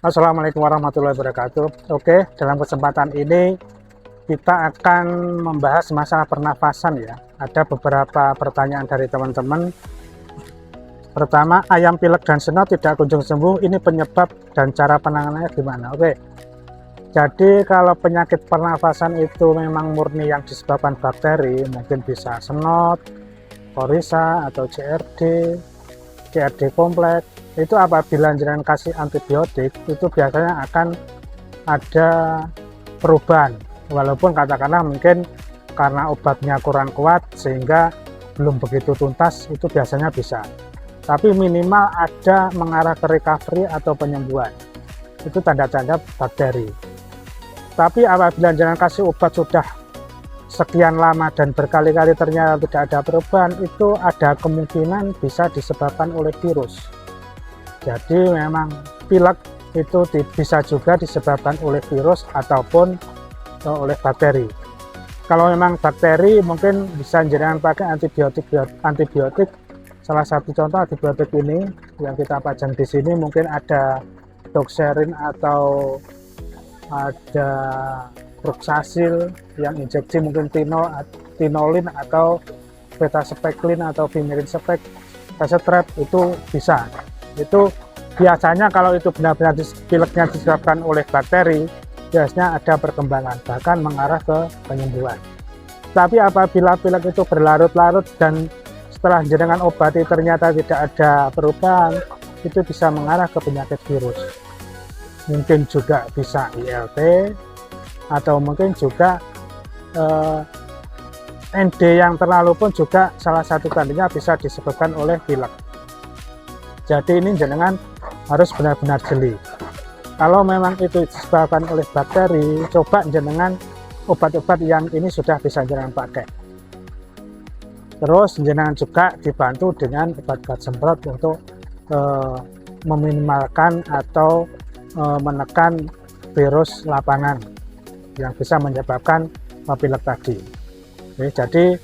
Assalamualaikum warahmatullahi wabarakatuh. Oke, dalam kesempatan ini kita akan membahas masalah pernafasan ya. Ada beberapa pertanyaan dari teman-teman. Pertama, ayam pilek dan senot tidak kunjung sembuh. Ini penyebab dan cara penanganannya gimana? Oke. Jadi kalau penyakit pernafasan itu memang murni yang disebabkan bakteri, mungkin bisa senot, koryza atau CRD kompleks. Itu apabila jenengan kasih antibiotik itu biasanya akan ada perubahan, walaupun katakanlah mungkin karena obatnya kurang kuat sehingga belum begitu tuntas, itu biasanya bisa, tapi minimal ada mengarah ke recovery atau penyembuhan. Itu tanda-tanda bakteri. Tapi apabila jenengan kasih obat sudah sekian lama dan berkali-kali ternyata tidak ada perubahan, itu ada kemungkinan bisa disebabkan oleh virus. Jadi memang pilek itu bisa juga disebabkan oleh virus ataupun oleh bakteri. Kalau memang bakteri mungkin bisa jenengan pakai antibiotik. Salah satu contoh antibiotik ini yang kita pajang di sini mungkin ada doxerin atau ada Fluxasil yang injeksi mungkin tinolin atau betaspeklin atau vimirin spek, Tasetrep, itu bisa. Itu biasanya kalau itu benar-benar pileknya disebabkan oleh bakteri, biasanya ada perkembangan bahkan mengarah ke penyembuhan. Tapi apabila pilek itu berlarut-larut dan setelah jenengan obati ternyata tidak ada perubahan, itu bisa mengarah ke penyakit virus. Mungkin juga bisa ILT atau mungkin juga ND yang terlalu pun juga salah satu tandanya bisa disebabkan oleh pilek. Jadi ini jenengan harus benar-benar jeli. Kalau memang itu disebabkan oleh bakteri, coba jenengan obat-obat yang ini sudah bisa jenengan pakai. Terus jenengan juga dibantu dengan obat-obat semprot untuk meminimalkan atau menekan virus lapangan yang bisa menyebabkan pilek tadi. Jadi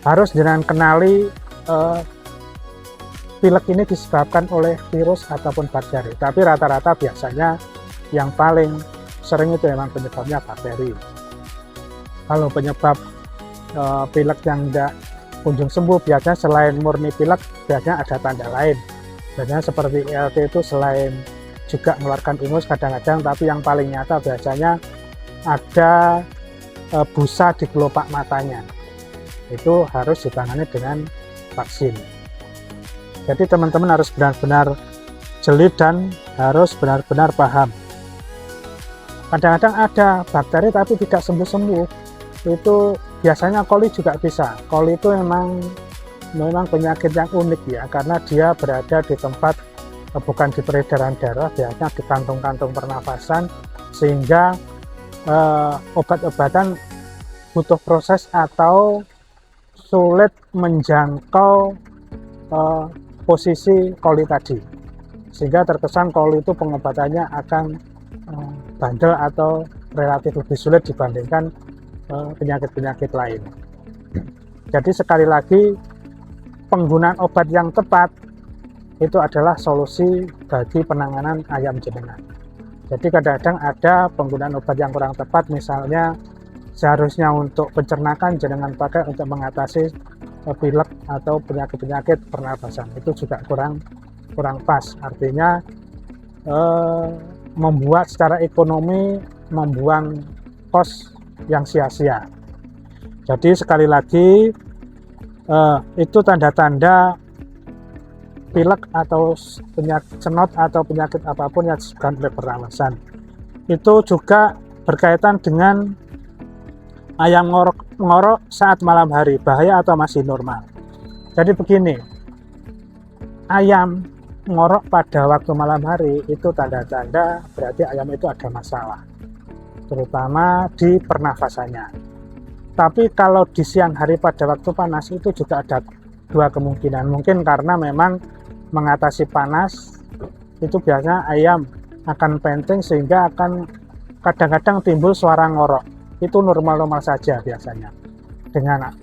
harus jenengan kenali pilek ini disebabkan oleh virus ataupun bakteri, tapi rata-rata biasanya yang paling sering itu memang penyebabnya bakteri. Kalau penyebab pilek yang tidak kunjung sembuh, biasanya selain murni pilek, biasanya ada tanda lain. Biasanya seperti ILT itu selain juga mengeluarkan ingus kadang-kadang, tapi yang paling nyata biasanya ada busa di kelopak matanya. Itu harus ditangani dengan vaksin. Jadi teman-teman harus benar-benar jeli dan harus benar-benar paham. Kadang-kadang ada bakteri tapi tidak sembuh-sembuh. Itu biasanya coli juga bisa. Coli itu memang penyakit yang unik ya, karena dia berada di tempat bukan di peredaran darah, biasanya di kantung-kantung pernafasan, sehingga obat-obatan butuh proses atau sulit menjangkau posisi coli tadi, sehingga terkesan coli itu pengobatannya akan bandel atau relatif lebih sulit dibandingkan penyakit-penyakit lain. Jadi sekali lagi, penggunaan obat yang tepat itu adalah solusi bagi penanganan ayam jenengan. Jadi kadang-kadang ada penggunaan obat yang kurang tepat, misalnya seharusnya untuk pencernaan jenengan pakai untuk mengatasi pilek atau penyakit-penyakit pernafasan, itu juga kurang pas. Artinya membuat secara ekonomi membuang kos yang sia-sia. Jadi sekali lagi itu tanda-tanda pilek atau penyakit senot atau penyakit apapun yang disebabkan oleh pernafasan. Itu juga berkaitan dengan ayam ngorok saat malam hari, bahaya atau masih normal. Jadi begini, ayam ngorok pada waktu malam hari itu tanda-tanda berarti ayam itu ada masalah, terutama di pernafasannya. Tapi kalau di siang hari pada waktu panas itu juga ada dua kemungkinan. Mungkin karena memang mengatasi panas itu biasanya ayam akan penting sehingga akan kadang-kadang timbul suara ngorok. Itu normal-normal saja biasanya,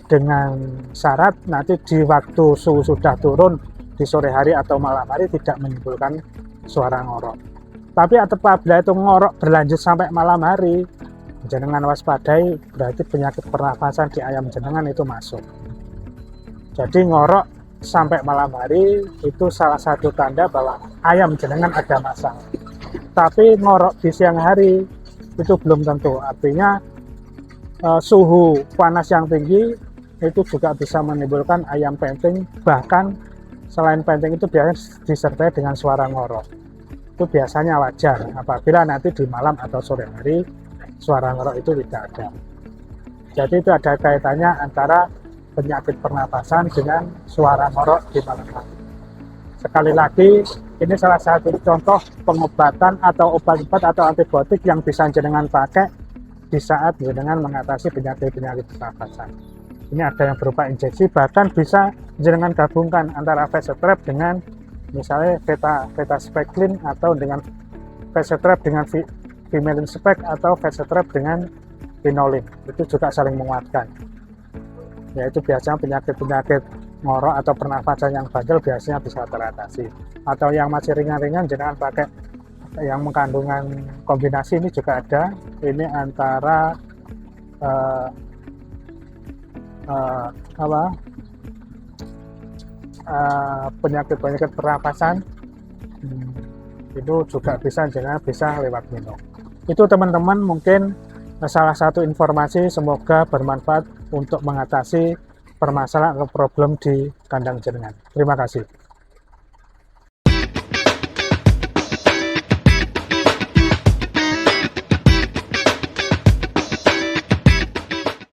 dengan syarat nanti di waktu suhu sudah turun di sore hari atau malam hari tidak menimbulkan suara ngorok. Tapi apabila itu ngorok berlanjut sampai malam hari, jenengan waspadai, berarti penyakit pernafasan di ayam jenengan itu masuk. Jadi ngorok sampai malam hari itu salah satu tanda bahwa ayam jenengan ada masalah. Tapi ngorok di siang hari itu belum tentu. Artinya suhu panas yang tinggi itu juga bisa menimbulkan ayam penting. Bahkan selain penting itu biasanya disertai dengan suara ngorok. Itu biasanya wajar apabila nanti di malam atau sore hari suara ngorok itu tidak ada. Jadi itu ada kaitannya antara penyakit pernapasan dengan suara ngorok di malam hari. Sekali lagi, ini salah satu contoh pengobatan atau obat-obat atau antibiotik yang bisa jenengan pakai di saat jenengan mengatasi penyakit-penyakit pernapasan. Ini ada yang berupa injeksi, bahkan bisa jenengan gabungkan antara Vasetrap dengan misalnya Vetaspeclin atau dengan Vasetrap dengan Vimelin Spec atau Vasetrap dengan Vinolin. Itu juga saling menguatkan. Yaitu biasanya penyakit-penyakit ngorok atau pernafasan yang bandel biasanya bisa teratasi. Atau yang masih ringan-ringan jangan pakai yang mengandungan kombinasi, ini juga ada. Ini antara penyakit-penyakit pernapasan itu juga bisa lewat minum. Itu teman-teman mungkin salah satu informasi, semoga bermanfaat untuk mengatasi permasalahan atau problem di kandang jenengan. Terima kasih.